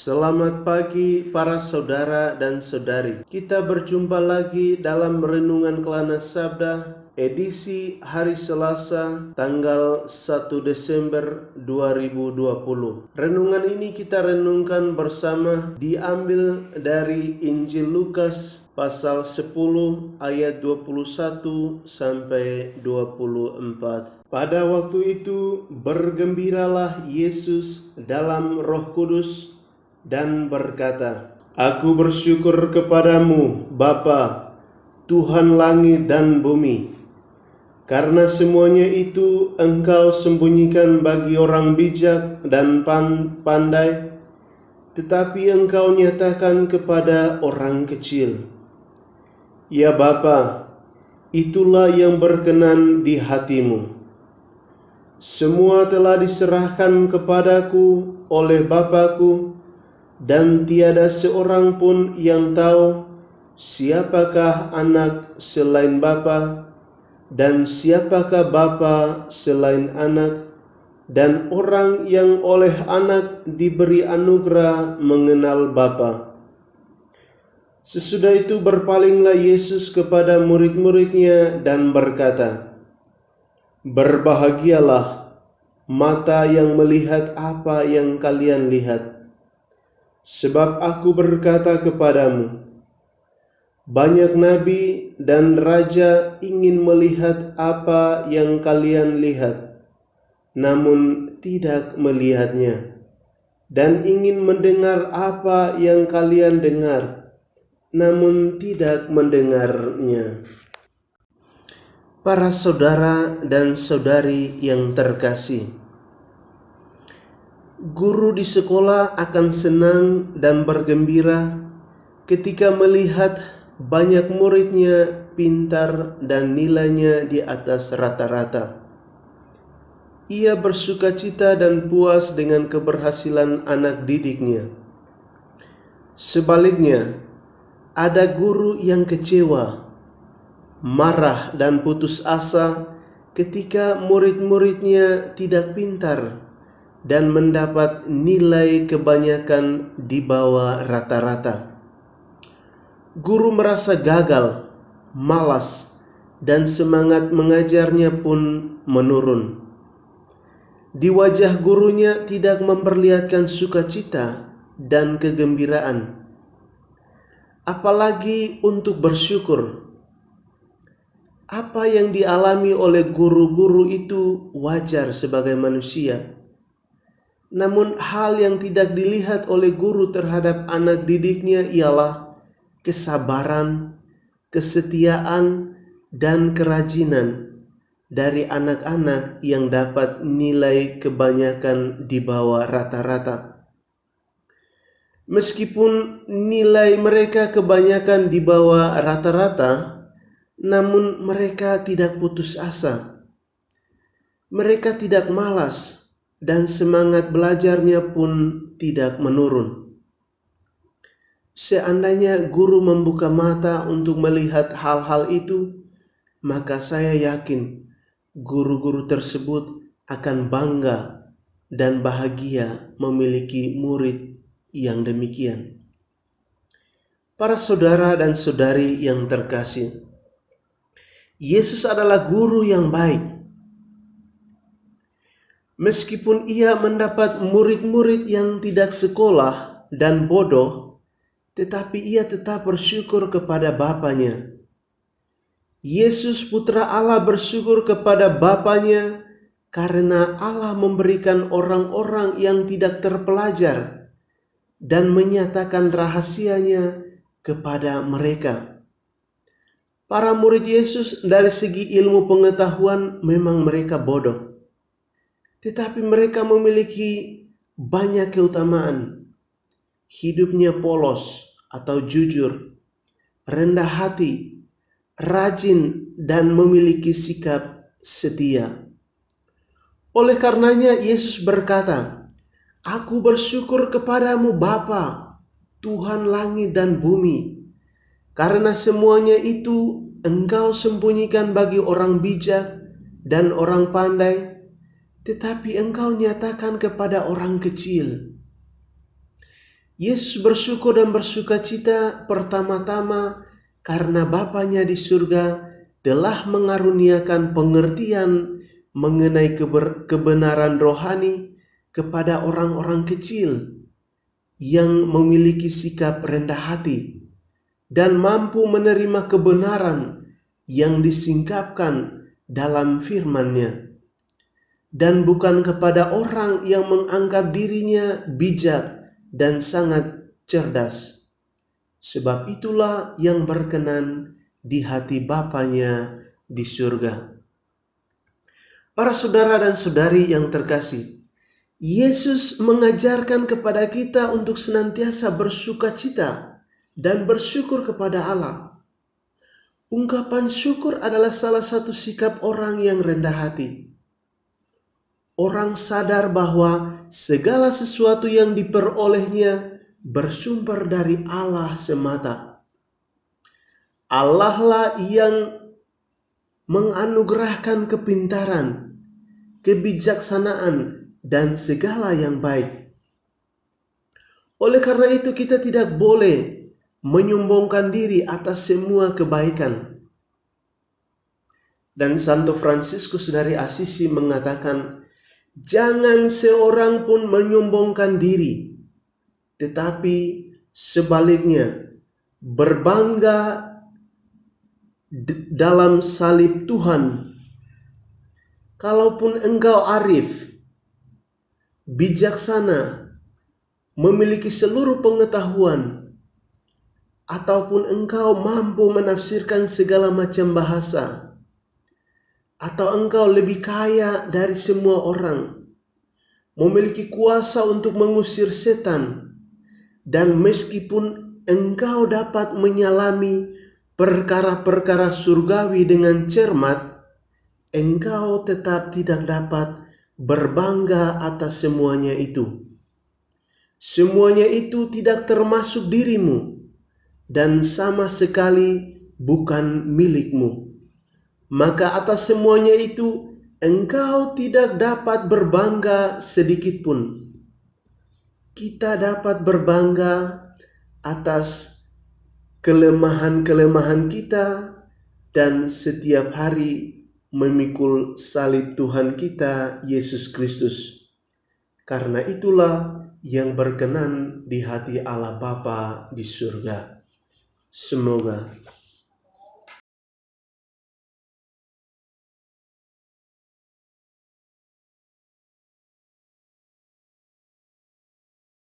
Selamat pagi para saudara dan saudari. Kita berjumpa lagi dalam Renungan Kelana Sabda edisi hari Selasa tanggal 1 Desember 2020. Renungan ini kita renungkan bersama diambil dari Injil Lukas pasal 10 ayat 21 sampai 24. Pada waktu itu bergembiralah Yesus dalam Roh Kudus dan berkata, "Aku bersyukur kepadamu, Bapa, Tuhan langit dan bumi, karena semuanya itu Engkau sembunyikan bagi orang bijak dan pandai, tetapi Engkau nyatakan kepada orang kecil. Ya Bapa, itulah yang berkenan di hatimu. Semua telah diserahkan kepadaku oleh Bapa-Ku, dan tiada seorang pun yang tahu siapakah anak selain Bapa, dan siapakah Bapa selain anak, dan orang yang oleh anak diberi anugerah mengenal Bapa." Sesudah itu berpalinglah Yesus kepada murid-muridnya dan berkata, "Berbahagialah mata yang melihat apa yang kalian lihat. Sebab aku berkata kepadamu, banyak nabi dan raja ingin melihat apa yang kalian lihat, namun tidak melihatnya, dan ingin mendengar apa yang kalian dengar, namun tidak mendengarnya." Para saudara dan saudari yang terkasih, guru di sekolah akan senang dan bergembira ketika melihat banyak muridnya pintar dan nilainya di atas rata-rata. Ia bersukacita dan puas dengan keberhasilan anak didiknya. Sebaliknya, ada guru yang kecewa, marah dan putus asa ketika murid-muridnya tidak pintar dan mendapat nilai kebanyakan di bawah rata-rata. Guru merasa gagal, malas, dan semangat mengajarnya pun menurun. Di wajah gurunya tidak memperlihatkan sukacita dan kegembiraan, apalagi untuk bersyukur. Apa yang dialami oleh guru-guru itu wajar sebagai manusia. Namun hal yang tidak dilihat oleh guru terhadap anak didiknya ialah kesabaran, kesetiaan, dan kerajinan dari anak-anak yang dapat nilai kebanyakan di bawah rata-rata. Meskipun nilai mereka kebanyakan di bawah rata-rata, namun mereka tidak putus asa. Mereka tidak malas, dan semangat belajarnya pun tidak menurun. Seandainya guru membuka mata untuk melihat hal-hal itu, maka saya yakin guru-guru tersebut akan bangga dan bahagia memiliki murid yang demikian. Para saudara dan saudari yang terkasih, Yesus adalah guru yang baik. Meskipun ia mendapat murid-murid yang tidak sekolah dan bodoh, tetapi ia tetap bersyukur kepada Bapanya. Yesus Putra Allah bersyukur kepada Bapanya karena Allah memberikan orang-orang yang tidak terpelajar dan menyatakan rahasianya kepada mereka. Para murid Yesus dari segi ilmu pengetahuan memang mereka bodoh, tetapi mereka memiliki banyak keutamaan. Hidupnya polos atau jujur, rendah hati, rajin, dan memiliki sikap setia. Oleh karenanya Yesus berkata, "Aku bersyukur kepadamu Bapa, Tuhan langit dan bumi, karena semuanya itu Engkau sembunyikan bagi orang bijak dan orang pandai, tetapi Engkau nyatakan kepada orang kecil." Yesus bersyukur dan bersukacita pertama-tama karena Bapanya di surga telah mengaruniakan pengertian mengenai kebenaran rohani kepada orang-orang kecil yang memiliki sikap rendah hati dan mampu menerima kebenaran yang disingkapkan dalam firman-Nya, dan bukan kepada orang yang menganggap dirinya bijak dan sangat cerdas. Sebab itulah yang berkenan di hati Bapanya di surga. Para saudara dan saudari yang terkasih, Yesus mengajarkan kepada kita untuk senantiasa bersukacita dan bersyukur kepada Allah. Ungkapan syukur adalah salah satu sikap orang yang rendah hati. Orang sadar bahwa segala sesuatu yang diperolehnya bersumber dari Allah semata. Allah lah yang menganugerahkan kepintaran, kebijaksanaan, dan segala yang baik. Oleh karena itu kita tidak boleh menyombongkan diri atas semua kebaikan. Dan Santo Fransiskus dari Assisi mengatakan, jangan seorang pun menyombongkan diri, tetapi sebaliknya berbangga dalam salib Tuhan. Kalaupun engkau arif, bijaksana, memiliki seluruh pengetahuan, ataupun engkau mampu menafsirkan segala macam bahasa, atau engkau lebih kaya dari semua orang, memiliki kuasa untuk mengusir setan, dan meskipun engkau dapat menyalami perkara-perkara surgawi dengan cermat, engkau tetap tidak dapat berbangga atas semuanya itu. Semuanya itu tidak termasuk dirimu dan sama sekali bukan milikmu. Maka atas semuanya itu engkau tidak dapat berbangga sedikit pun. Kita dapat berbangga atas kelemahan-kelemahan kita dan setiap hari memikul salib Tuhan kita Yesus Kristus. Karena itulah yang berkenan di hati Allah Bapa di surga. Semoga